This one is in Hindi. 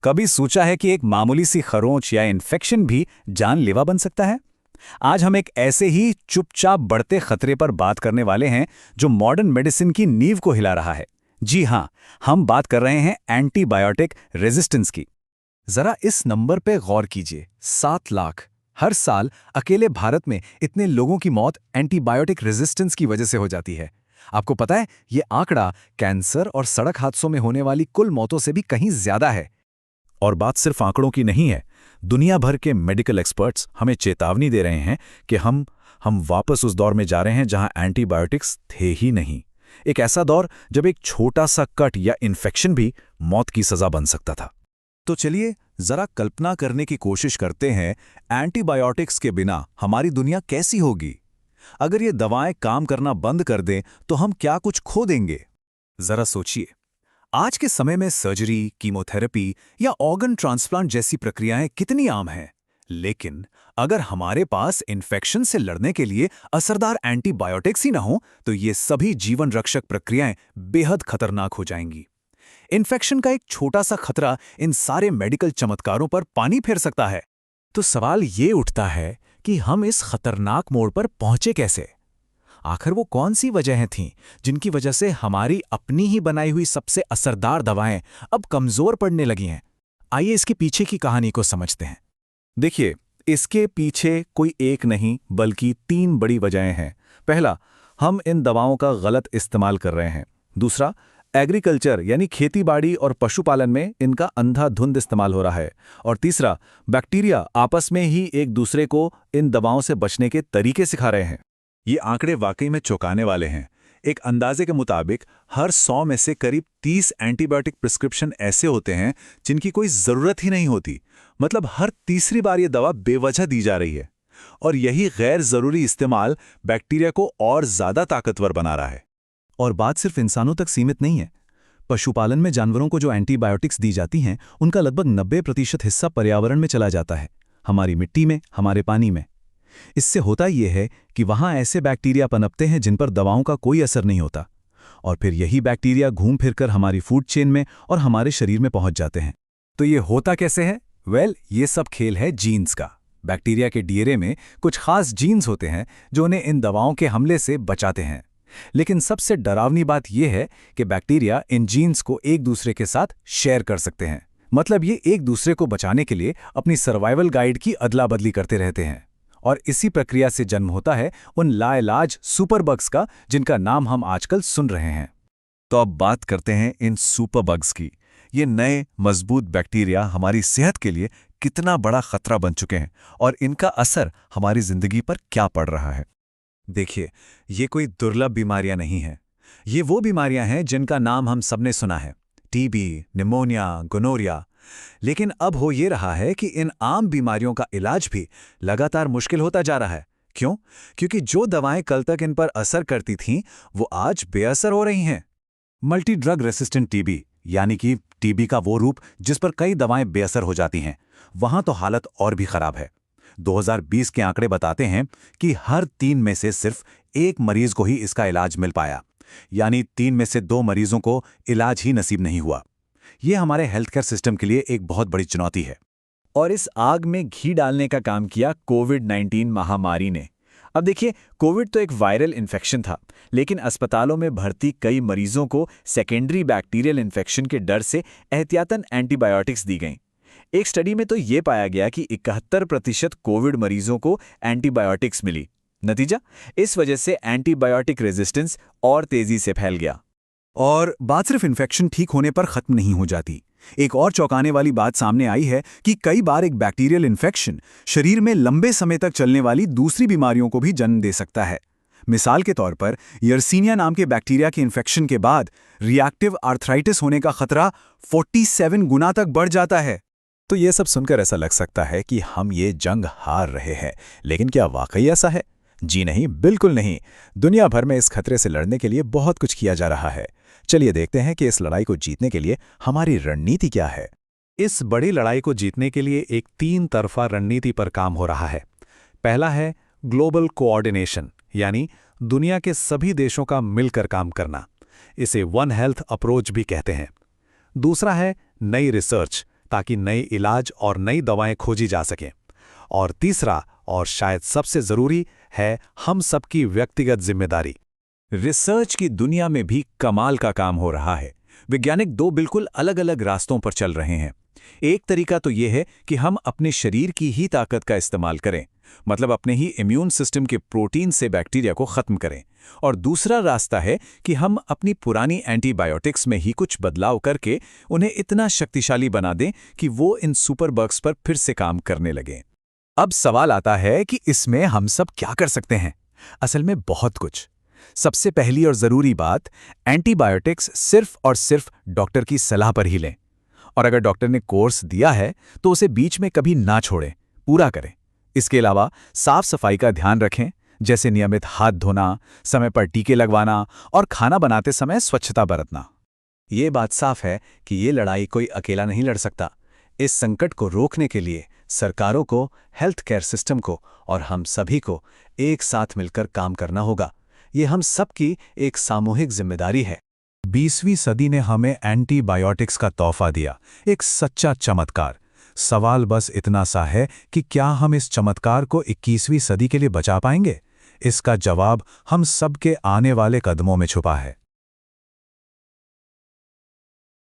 कभी सोचा है कि एक मामूली सी खरोंच या इन्फेक्शन भी जानलेवा बन सकता है? आज हम एक ऐसे ही चुपचाप बढ़ते खतरे पर बात करने वाले हैं जो मॉडर्न मेडिसिन की नींव को हिला रहा है। जी हाँ, हम बात कर रहे हैं एंटीबायोटिक रेजिस्टेंस की। जरा इस नंबर पे गौर कीजिए, 7 लाख। हर साल अकेले भारत में इतने लोगों की मौत एंटीबायोटिक रेजिस्टेंस की वजह से हो जाती है। आपको पता है, ये आंकड़ा कैंसर और सड़क हादसों में होने वाली कुल मौतों से भी कहीं ज्यादा है। और बात सिर्फ आंकड़ों की नहीं है। दुनिया भर के मेडिकल एक्सपर्ट्स हमें चेतावनी दे रहे हैं कि हम वापस उस दौर में जा रहे हैं जहां एंटीबायोटिक्स थे ही नहीं। एक ऐसा दौर जब एक छोटा सा कट या इन्फेक्शन भी मौत की सजा बन सकता था। तो चलिए जरा कल्पना करने की कोशिश करते हैं, एंटीबायोटिक्स के बिना हमारी दुनिया कैसी होगी। अगर ये दवाएं काम करना बंद कर दें तो हम क्या कुछ खो देंगे। जरा सोचिए, आज के समय में सर्जरी, कीमोथेरेपी या ऑर्गन ट्रांसप्लांट जैसी प्रक्रियाएं कितनी आम हैं। लेकिन अगर हमारे पास इन्फेक्शन से लड़ने के लिए असरदार एंटीबायोटिक्स ही ना हो तो ये सभी जीवन रक्षक प्रक्रियाएं बेहद खतरनाक हो जाएंगी। इन्फेक्शन का एक छोटा सा खतरा इन सारे मेडिकल चमत्कारों पर पानी फेर सकता है। तो सवाल ये उठता है कि हम इस खतरनाक मोड़ पर पहुंचे कैसे। आखिर वो कौन सी वजहें थीं जिनकी वजह से हमारी अपनी ही बनाई हुई सबसे असरदार दवाएं अब कमजोर पड़ने लगी हैं। आइए इसके पीछे की कहानी को समझते हैं। देखिए, इसके पीछे कोई एक नहीं बल्कि 3 बड़ी वजहें हैं। पहला, हम इन दवाओं का गलत इस्तेमाल कर रहे हैं। दूसरा, एग्रीकल्चर यानी खेतीबाड़ी और पशुपालन में इनका अंधाधुंध इस्तेमाल हो रहा है। और तीसरा, बैक्टीरिया आपस में ही एक दूसरे को इन दवाओं से बचने के तरीके सिखा रहे हैं। ये आंकड़े वाकई में चौंकाने वाले हैं। एक अंदाजे के मुताबिक हर 100 में से करीब 30 एंटीबायोटिक प्रिस्क्रिप्शन ऐसे होते हैं जिनकी कोई ज़रूरत ही नहीं होती। मतलब हर तीसरी बार ये दवा बेवजह दी जा रही है। और यही गैर ज़रूरी इस्तेमाल बैक्टीरिया को और ज़्यादा ताकतवर बना रहा है। और बात सिर्फ इंसानों तक सीमित नहीं है। पशुपालन में जानवरों को जो एंटीबायोटिक्स दी जाती हैं, उनका लगभग 90% हिस्सा पर्यावरण में चला जाता है। हमारी मिट्टी में, हमारे पानी में। इससे होता यह है कि वहां ऐसे बैक्टीरिया पनपते हैं जिन पर दवाओं का कोई असर नहीं होता। और फिर यही बैक्टीरिया घूम फिरकर हमारी फूड चेन में और हमारे शरीर में पहुंच जाते हैं। तो ये होता कैसे है? ये सब खेल है जीन्स का। बैक्टीरिया के डीएनए में कुछ खास जीन्स होते हैं जो उन्हें इन दवाओं के हमले से बचाते हैं। लेकिन सबसे डरावनी बात यह है कि बैक्टीरिया इन जीन्स को एक दूसरे के साथ शेयर कर सकते हैं। मतलब ये एक दूसरे को बचाने के लिए अपनी सर्वाइवल गाइड की अदला बदली करते रहते हैं। और इसी प्रक्रिया से जन्म होता है उन लाइलाज सुपर बग्स का जिनका नाम हम आजकल सुन रहे हैं। तो अब बात करते हैं इन सुपर बग्स की। ये नए मजबूत बैक्टीरिया हमारी सेहत के लिए कितना बड़ा खतरा बन चुके हैं और इनका असर हमारी जिंदगी पर क्या पड़ रहा है। देखिए, ये कोई दुर्लभ बीमारियां नहीं हैं। ये वो बीमारियां हैं जिनका नाम हम सबने सुना है, टीबी, निमोनिया, गोनोरिया। लेकिन अब हो ये रहा है कि इन आम बीमारियों का इलाज भी लगातार मुश्किल होता जा रहा है। क्यों? क्योंकि जो दवाएं कल तक इन पर असर करती थीं, वो आज बेअसर हो रही हैं। मल्टी ड्रग रेसिस्टेंट टीबी, यानी कि टीबी का वो रूप जिस पर कई दवाएं बेअसर हो जाती हैं, वहां तो हालत और भी खराब है। 2020 के आंकड़े बताते हैं कि हर 3 में से सिर्फ 1 मरीज को ही इसका इलाज मिल पाया। यानी 3 में से 2 मरीजों को इलाज ही नसीब नहीं हुआ। ये हमारे हेल्थ केयर सिस्टम के लिए एक बहुत बड़ी चुनौती है। और इस आग में घी डालने का काम किया कोविड-19 महामारी ने। अब देखिए, कोविड तो एक वायरल इन्फेक्शन था, लेकिन अस्पतालों में भर्ती कई मरीजों को सेकेंडरी बैक्टीरियल इन्फेक्शन के डर से एहतियातन एंटीबायोटिक्स दी गईं। एक स्टडी में तो ये पाया गया कि 71% कोविड मरीजों को एंटीबायोटिक्स मिली। नतीजा, इस वजह से एंटीबायोटिक रेजिस्टेंस और तेजी से फैल गया। और बात सिर्फ इन्फेक्शन ठीक होने पर खत्म नहीं हो जाती। एक और चौंकाने वाली बात सामने आई है कि कई बार एक बैक्टीरियल इन्फेक्शन शरीर में लंबे समय तक चलने वाली दूसरी बीमारियों को भी जन्म दे सकता है। मिसाल के तौर पर यर्सीनिया नाम के बैक्टीरिया के इन्फेक्शन के बाद रिएक्टिव आर्थराइटिस होने का खतरा 47 गुना तक बढ़ जाता है। तो ये सब सुनकर ऐसा लग सकता है कि हम ये जंग हार रहे हैं, लेकिन क्या वाकई ऐसा है? जी नहीं, बिल्कुल नहीं। दुनिया भर में इस खतरे से लड़ने के लिए बहुत कुछ किया जा रहा है। चलिए देखते हैं कि इस लड़ाई को जीतने के लिए हमारी रणनीति क्या है। इस बड़ी लड़ाई को जीतने के लिए एक 3 तरफा रणनीति पर काम हो रहा है। पहला है ग्लोबल कोऑर्डिनेशन, यानी दुनिया के सभी देशों का मिलकर काम करना। इसे वन हेल्थ अप्रोच भी कहते हैं। दूसरा है नई रिसर्च, ताकि नए इलाज और नई दवाएं खोजी जा सकें। और तीसरा, और शायद सबसे ज़रूरी, है हम सबकी व्यक्तिगत जिम्मेदारी। रिसर्च की दुनिया में भी कमाल का काम हो रहा है। वैज्ञानिक दो बिल्कुल अलग-अलग रास्तों पर चल रहे हैं। एक तरीका तो यह है कि हम अपने शरीर की ही ताकत का इस्तेमाल करें, मतलब अपने ही इम्यून सिस्टम के प्रोटीन से बैक्टीरिया को खत्म करें। और दूसरा रास्ता है कि हम अपनी पुरानी एंटीबायोटिक्स में ही कुछ बदलाव करके उन्हें इतना शक्तिशाली बना दें कि वो इन सुपरबग्स पर फिर से काम करने लगें। अब सवाल आता है कि इसमें हम सब क्या कर सकते हैं? असल में बहुत कुछ। सबसे पहली और ज़रूरी बात, एंटीबायोटिक्स सिर्फ और सिर्फ डॉक्टर की सलाह पर ही लें। और अगर डॉक्टर ने कोर्स दिया है तो उसे बीच में कभी ना छोड़ें, पूरा करें। इसके अलावा साफ सफाई का ध्यान रखें, जैसे नियमित हाथ धोना, समय पर टीके लगवाना और खाना बनाते समय स्वच्छता बरतना। ये बात साफ है कि ये लड़ाई कोई अकेला नहीं लड़ सकता। इस संकट को रोकने के लिए सरकारों को, हेल्थ केयर सिस्टम को और हम सभी को एक साथ मिलकर काम करना होगा। ये हम सबकी एक सामूहिक जिम्मेदारी है। 20वीं सदी ने हमें एंटीबायोटिक्स का तोहफा दिया, एक सच्चा चमत्कार। सवाल बस इतना सा है कि क्या हम इस चमत्कार को 21वीं सदी के लिए बचा पाएंगे? इसका जवाब हम सबके आने वाले कदमों में छुपा है।